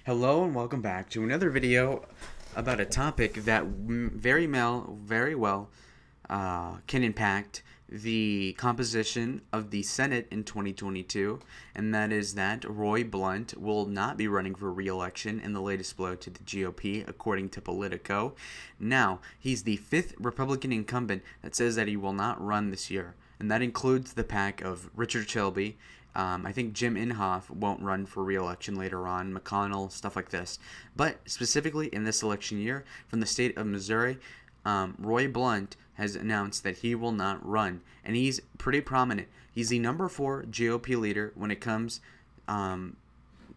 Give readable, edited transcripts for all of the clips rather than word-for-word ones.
Hello and welcome back to another video about a topic that very well can impact the composition of the Senate in 2022, and that is that Roy Blunt will not be running for re-election in the latest blow to the GOP, according to Politico. Now, he's the fifth Republican incumbent that says that he will not run this year, and that includes the pack of Richard Shelby. I think Jim Inhofe won't run for re-election later on, McConnell, stuff like this. But specifically in this election year, from the state of Missouri, Roy Blunt has announced that he will not run, and he's pretty prominent. He's the number 4 GOP leader when it comes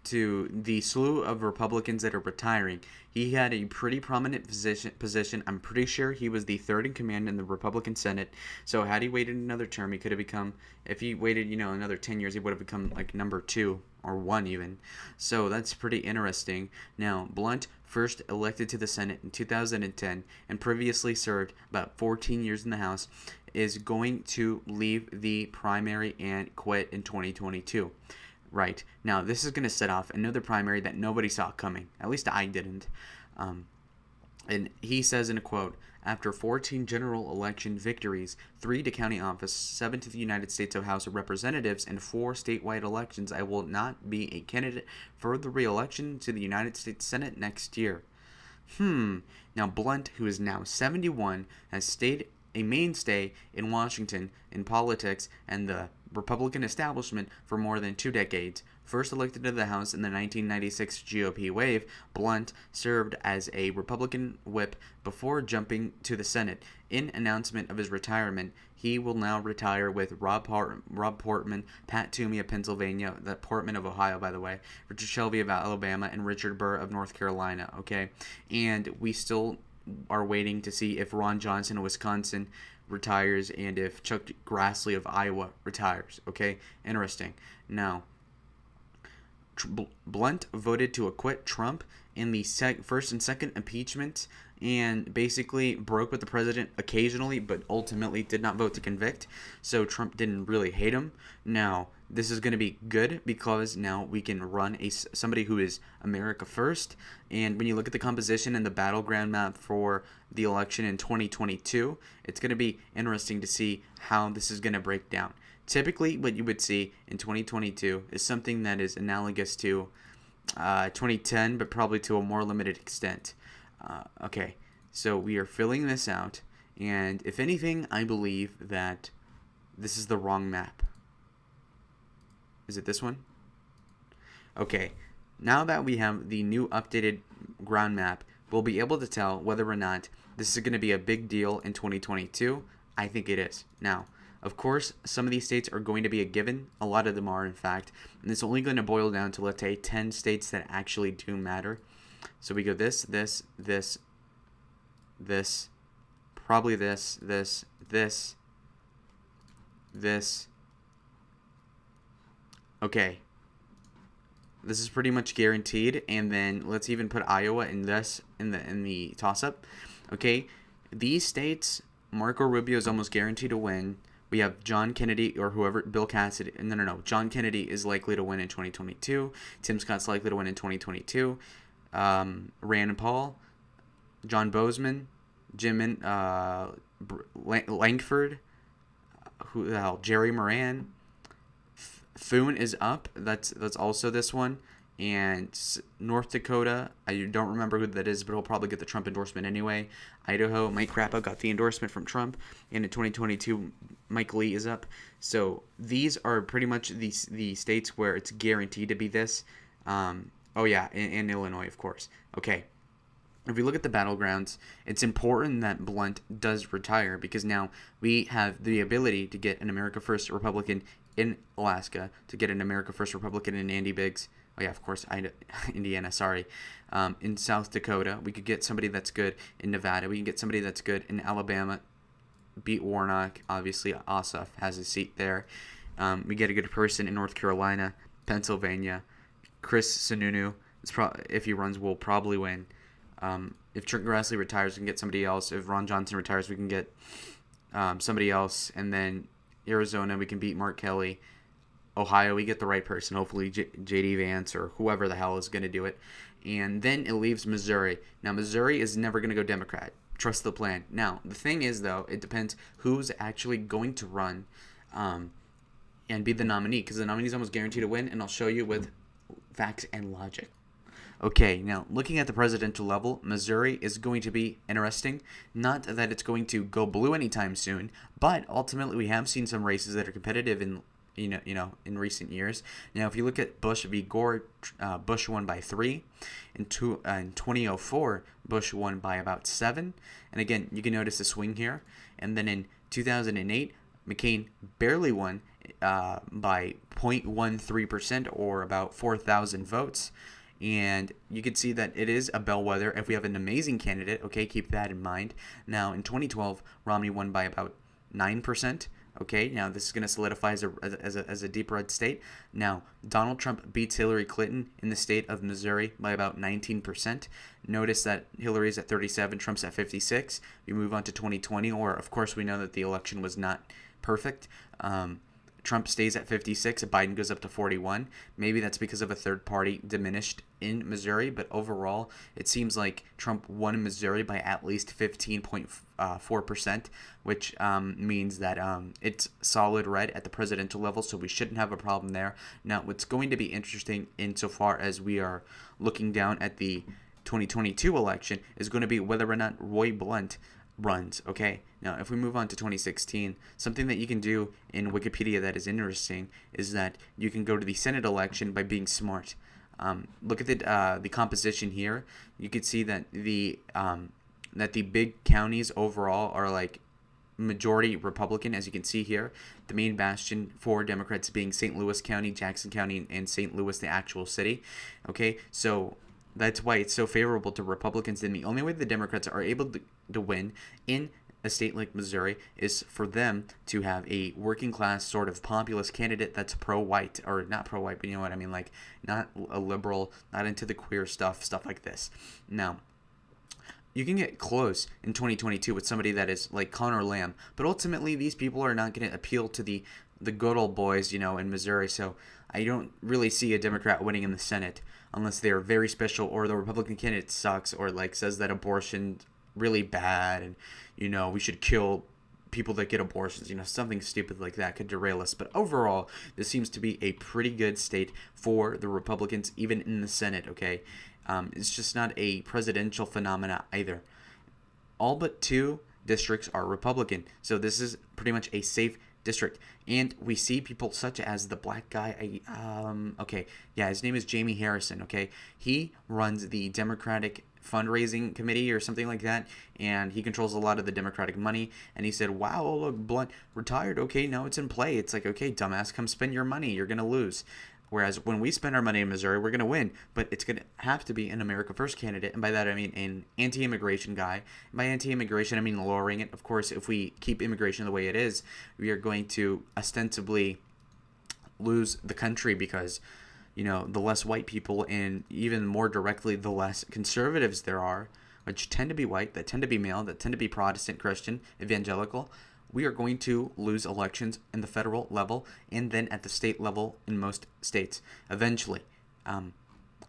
to the slew of Republicans that are retiring. He had a pretty prominent position. I'm pretty sure he was the third in command in the Republican Senate. So had he waited another term, he could have become, if he waited, another 10 years, he would have become like number 2 or 1 even. So that's pretty interesting. Now, Blunt first elected to the Senate in 2010 and previously served about 14 years in the House, is going to leave the primary and quit in 2022. Right. Now, this is going to set off another primary that nobody saw coming. At least I didn't. And he says in a quote, "After 14 general election victories, 3 to county office, 7 to the United States House of Representatives, and 4 statewide elections, I will not be a candidate for the re-election to the United States Senate next year." Now, Blunt, who is now 71, has stayed a mainstay in Washington in politics and the Republican establishment for more than 2 decades. First elected to the House in the 1996 GOP wave, Blunt served as a Republican whip before jumping to the Senate. In announcement of his retirement, he will now retire with Rob Portman, Pat Toomey of Pennsylvania, the Portman of Ohio, by the way, Richard Shelby of Alabama, and Richard Burr of North Carolina, okay? And we still are waiting to see if Ron Johnson of Wisconsin retires and if Chuck Grassley of Iowa retires. Okay, interesting. Now, Blunt voted to acquit Trump in the first and second impeachment and basically broke with the president occasionally, but ultimately did not vote to convict. So Trump didn't really hate him. Now, this is going to be good because now we can run somebody who is America first. And when you look at the composition and the battleground map for the election in 2022, it's going to be interesting to see how this is going to break down. Typically, what you would see in 2022 is something that is analogous to 2010, but probably to a more limited extent. Okay, so we are filling this out, and if anything, I believe that this is the wrong map. Is it this one? Okay, now that we have the new updated ground map, we'll be able to tell whether or not this is going to be a big deal in 2022. I think it is. Now, of course, some of these states are going to be a given. A lot of them are, in fact. And it's only going to boil down to, let's say, 10 states that actually do matter. So we go this, probably this. Okay. This is pretty much guaranteed. And then let's even put Iowa in the toss-up. Okay. These states, Marco Rubio is almost guaranteed to win. We have John Kennedy or whoever, Bill Cassidy. No. John Kennedy is likely to win in 2022. Tim Scott's likely to win in 2022. Rand Paul, John Bozeman, Langford, who the hell, Jerry Moran. Thune is up. That's also this one. And North Dakota, I don't remember who that is, but he'll probably get the Trump endorsement anyway. Idaho, Mike Crappa got the endorsement from Trump. And in 2022, Mike Lee is up. So these are pretty much the states where it's guaranteed to be this. And Illinois, of course. Okay. If we look at the battlegrounds, it's important that Blunt does retire because now we have the ability to get an America First Republican in Alaska, to get an America First Republican in Andy Biggs. Oh, yeah, of course, Indiana, sorry. In South Dakota, we could get somebody that's good in Nevada. We can get somebody that's good in Alabama. Beat Warnock. Obviously, Ossoff has a seat there. We get a good person in North Carolina, Pennsylvania. Chris Sununu, if he runs, will probably win. If Chuck Grassley retires, we can get somebody else. If Ron Johnson retires, we can get somebody else. And then Arizona, we can beat Mark Kelly. Ohio, we get the right person. Hopefully, J.D. Vance or whoever the hell is going to do it. And then it leaves Missouri. Now, Missouri is never going to go Democrat. Trust the plan. Now, the thing is, though, it depends who's actually going to run and be the nominee, because the nominee is almost guaranteed to win, and I'll show you with facts and logic. Okay, now looking at the presidential level, Missouri is going to be interesting. Not that it's going to go blue anytime soon, but ultimately we have seen some races that are competitive in in recent years. Now, if you look at Bush v. Gore, Bush won by 3. In 2004, Bush won by about 7. And again, you can notice a swing here. And then in 2008, McCain barely won by 0.13% or about 4,000 votes. And you can see that it is a bellwether if we have an amazing candidate. Okay, keep that in mind. Now, in 2012, Romney won by about 9%. Okay, now this is going to solidify as a deep red state. Now, Donald Trump beats Hillary Clinton in the state of Missouri by about 19%. Notice that Hillary's at 37, Trump's at 56. We move on to 2020, or of course we know that the election was not perfect. Trump stays at 56, Biden goes up to 41. Maybe that's because of a third party diminished in Missouri, but overall, it seems like Trump won Missouri by at least 15.4%, which means that it's solid red at the presidential level, so we shouldn't have a problem there. Now, what's going to be interesting insofar as we are looking down at the 2022 election is going to be whether or not Roy Blunt runs. Okay, now if we move on to 2016, something that you can do in Wikipedia that is interesting is that you can go to the Senate election by being smart. Look at the composition here. You can see that the big counties overall are like majority Republican, as you can see here. The main bastion for Democrats being St. Louis County, Jackson County, and St. Louis, the actual city. Okay, so that's why it's so favorable to Republicans. And the only way the Democrats are able to win in a state like Missouri is for them to have a working class sort of populist candidate that's pro-white, or not pro-white, but you know what I mean, like not a liberal, not into the queer stuff like this. Now, you can get close in 2022 with somebody that is like Connor Lamb, but ultimately these people are not going to appeal to the good old boys, in Missouri. So I don't really see a Democrat winning in the Senate unless they are very special, or the Republican candidate sucks, or like says that abortion really bad and we should kill people that get abortions, something stupid like that could derail us. But overall, this seems to be a pretty good state for the Republicans, even in the Senate. Okay, it's just not a presidential phenomena either. All but 2 districts are Republican, so this is pretty much a safe district. And we see people such as the black guy, his name is Jamie Harrison. Okay, he runs the Democratic fundraising committee or something like that, and he controls a lot of the Democratic money. And he said, wow, look, Blunt retired. Okay, now it's in play. It's like, okay, dumbass, come spend your money, you're gonna lose. Whereas when we spend our money in Missouri, we're going to win. But it's going to have to be an America First candidate. And by that, I mean an anti-immigration guy. And by anti-immigration, I mean lowering it. Of course, if we keep immigration the way it is, we are going to ostensibly lose the country because, the less white people, and even more directly, the less conservatives there are, which tend to be white, that tend to be male, that tend to be Protestant, Christian, evangelical, we are going to lose elections in the federal level and then at the state level in most states eventually.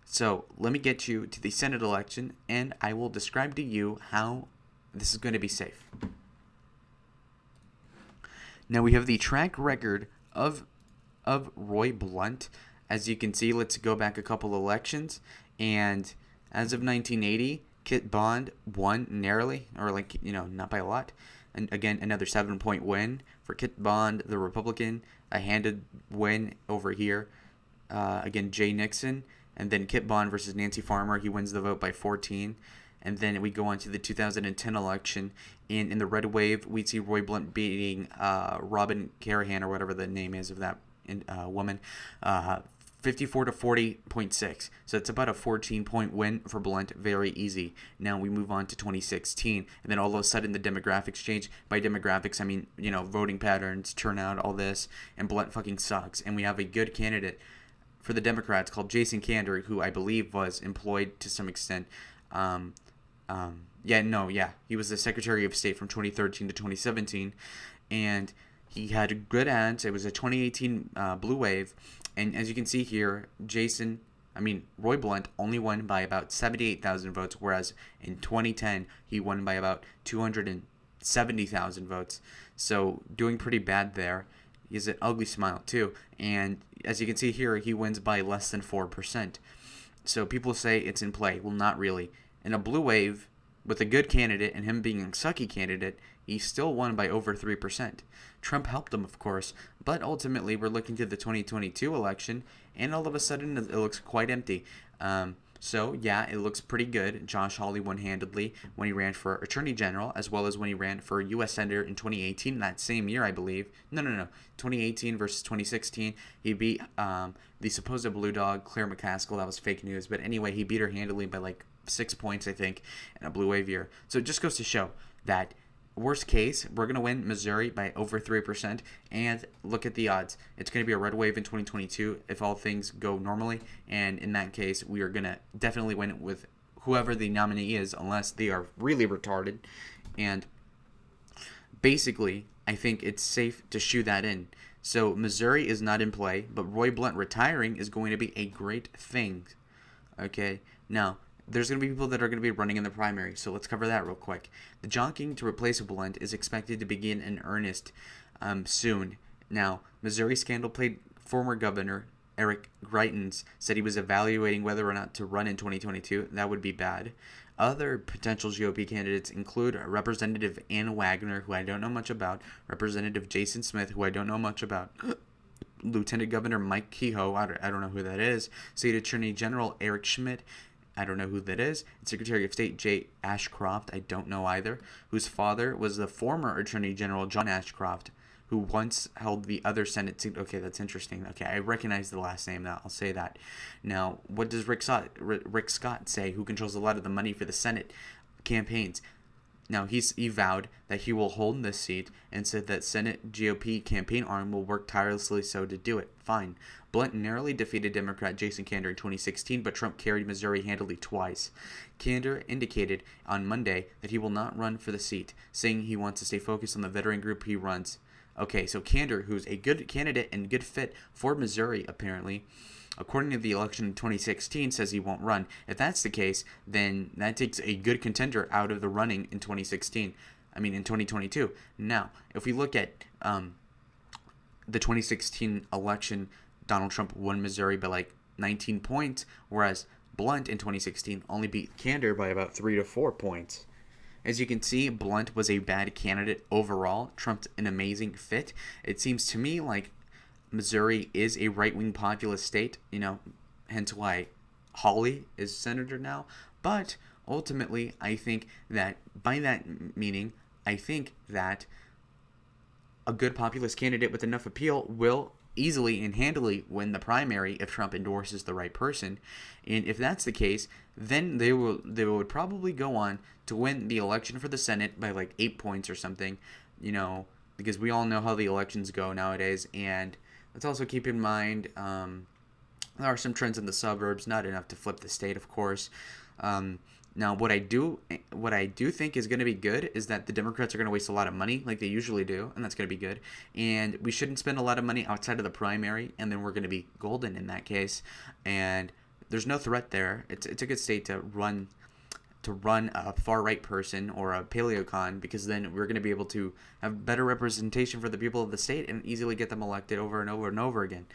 So let me get you to the Senate election, and I will describe to you how this is going to be safe. Now we have the track record of Roy Blunt. As you can see, let's go back a couple elections, and as of 1980, Kit Bond won narrowly, or not by a lot. And again, another 7-point win for Kit Bond, the Republican. A handed win over here. Again, Jay Nixon. And then Kit Bond versus Nancy Farmer. He wins the vote by 14. And then we go on to the 2010 election. And in the red wave, we see Roy Blunt beating Robin Carahan, or whatever the name is of that woman, 54 to 40.6. So it's about a 14-point win for Blunt. Very easy. Now we move on to 2016, and then all of a sudden the demographics change. By demographics, I mean, voting patterns, turnout, all this, and Blunt fucking sucks. And we have a good candidate for the Democrats called Jason Kander, who I believe was employed to some extent. He was the Secretary of State from 2013 to 2017, and He had good ads. It was a 2018 blue wave. And as you can see here, Roy Blunt only won by about 78,000 votes, whereas in 2010, he won by about 270,000 votes. So doing pretty bad there. He has an ugly smile too. And as you can see here, he wins by less than 4%. So people say it's in play. Well, not really. In a blue wave, with a good candidate and him being a sucky candidate, he still won by over 3%. Trump helped him, of course, but ultimately we're looking to the 2022 election, and all of a sudden it looks quite empty. So, yeah, it looks pretty good. Josh Hawley won handedly when he ran for Attorney General, as well as when he ran for U.S. Senator in 2018, that same year, I believe. No. 2018 versus 2016. He beat the supposed blue dog, Claire McCaskill. That was fake news. But anyway, he beat her handily by like 6 points, I think, in a blue wave year. So it just goes to show that worst case, we're going to win Missouri by over 3%, and look at the odds. It's going to be a red wave in 2022 if all things go normally, and in that case, we are going to definitely win it with whoever the nominee is, unless they are really retarded. And basically, I think it's safe to shoe that in. So Missouri is not in play, but Roy Blunt retiring is going to be a great thing. Okay, now, there's going to be people that are going to be running in the primary, so let's cover that real quick. The jockeying to replace Blunt is expected to begin in earnest soon. Now, Missouri scandal played former governor Eric Greitens said he was evaluating whether or not to run in 2022. That would be bad. Other potential GOP candidates include Representative Ann Wagner, who I don't know much about, Representative Jason Smith, who I don't know much about, Lieutenant Governor Mike Kehoe, I don't know who that is, State Attorney General Eric Schmidt, I don't know who that is. Secretary of State Jay Ashcroft, I don't know either, whose father was the former Attorney General John Ashcroft, who once held the other Senate seat. Okay, that's interesting. Okay, I recognize the last name now. I'll say that. Now, what does Rick Scott say, who controls a lot of the money for the Senate campaigns? Now, he vowed that he will hold this seat and said that Senate GOP campaign arm will work tirelessly so to do it. Fine. Blunt narrowly defeated Democrat Jason Kander in 2016, but Trump carried Missouri handily twice. Kander indicated on Monday that he will not run for the seat, saying he wants to stay focused on the veteran group he runs. Okay, so Kander, who's a good candidate and good fit for Missouri, apparently, according to the election in 2016, says he won't run. If that's the case, then that takes a good contender out of the running in 2022. Now, if we look at the 2016 election, Donald Trump won Missouri by like 19 points, whereas Blunt in 2016 only beat Kander by about 3 to 4 points. As you can see, Blunt was a bad candidate overall. Trump's an amazing fit. It seems to me like Missouri is a right-wing populist state, hence why Hawley is senator now. But ultimately, I think that by that meaning, I think that a good populist candidate with enough appeal will easily and handily win the primary if Trump endorses the right person. And if that's the case, then they would probably go on to win the election for the Senate by like 8 points or something, because we all know how the elections go nowadays. And let's also keep in mind there are some trends in the suburbs, not enough to flip the state, of course. Now, what I do think is going to be good is that the Democrats are going to waste a lot of money like they usually do, and that's going to be good. And we shouldn't spend a lot of money outside of the primary, and then we're going to be golden in that case. And there's no threat there. It's a good state to run a far-right person or a paleocon, because then we're going to be able to have better representation for the people of the state and easily get them elected over and over and over again.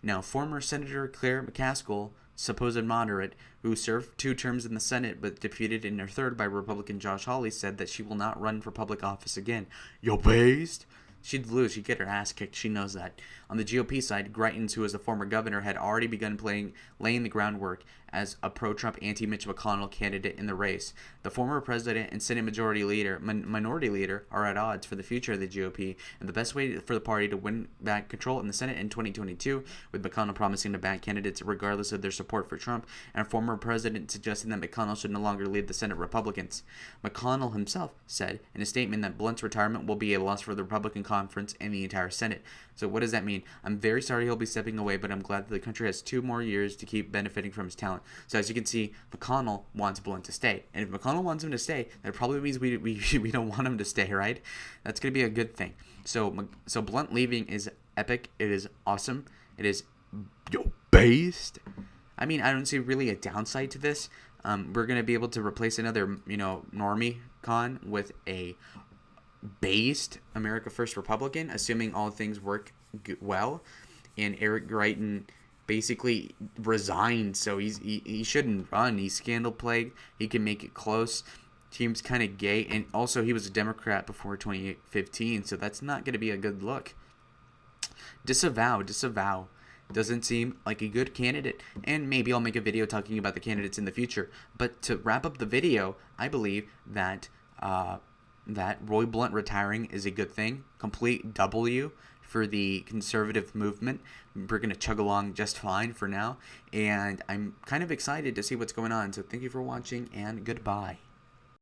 Now, former Senator Claire McCaskill, supposed moderate, who served 2 terms in the Senate but defeated in her third by Republican Josh Hawley, said that she will not run for public office again. Yo, based? She'd lose. She'd get her ass kicked. She knows that. On the GOP side, Greitens, who was the former governor, had already begun laying the groundwork as a pro-Trump, anti-Mitch McConnell candidate in the race. The former president and Senate minority leader are at odds for the future of the GOP, and the best way for the party to win back control in the Senate in 2022, with McConnell promising to back candidates regardless of their support for Trump, and a former president suggesting that McConnell should no longer lead the Senate Republicans. McConnell himself said in a statement that Blunt's retirement will be a loss for the Republican conference and the entire Senate. So what does that mean? mean, I'm very sorry he'll be stepping away, but I'm glad that the country has 2 more years to keep benefiting from his talent. So as you can see, McConnell wants Blunt to stay. And if McConnell wants him to stay, that probably means we don't want him to stay, right? That's going to be a good thing. So Blunt leaving is epic. It is awesome. It is based. I mean, I don't see really a downside to this. We're going to be able to replace another, normie con with a based America First Republican, assuming all things work well. And Eric Greitens basically resigned, so he shouldn't run. He's scandal plagued. He can make it close. Team's kind of gay, and also he was a Democrat before 2015, so that's not going to be a good look. Disavow. Doesn't seem like a good candidate, and maybe I'll make a video talking about the candidates in the future. But to wrap up the video, I believe that Roy Blunt retiring is a good thing. Complete W for the conservative movement. We're going to chug along just fine for now, and I'm kind of excited to see what's going on. So thank you for watching, and goodbye.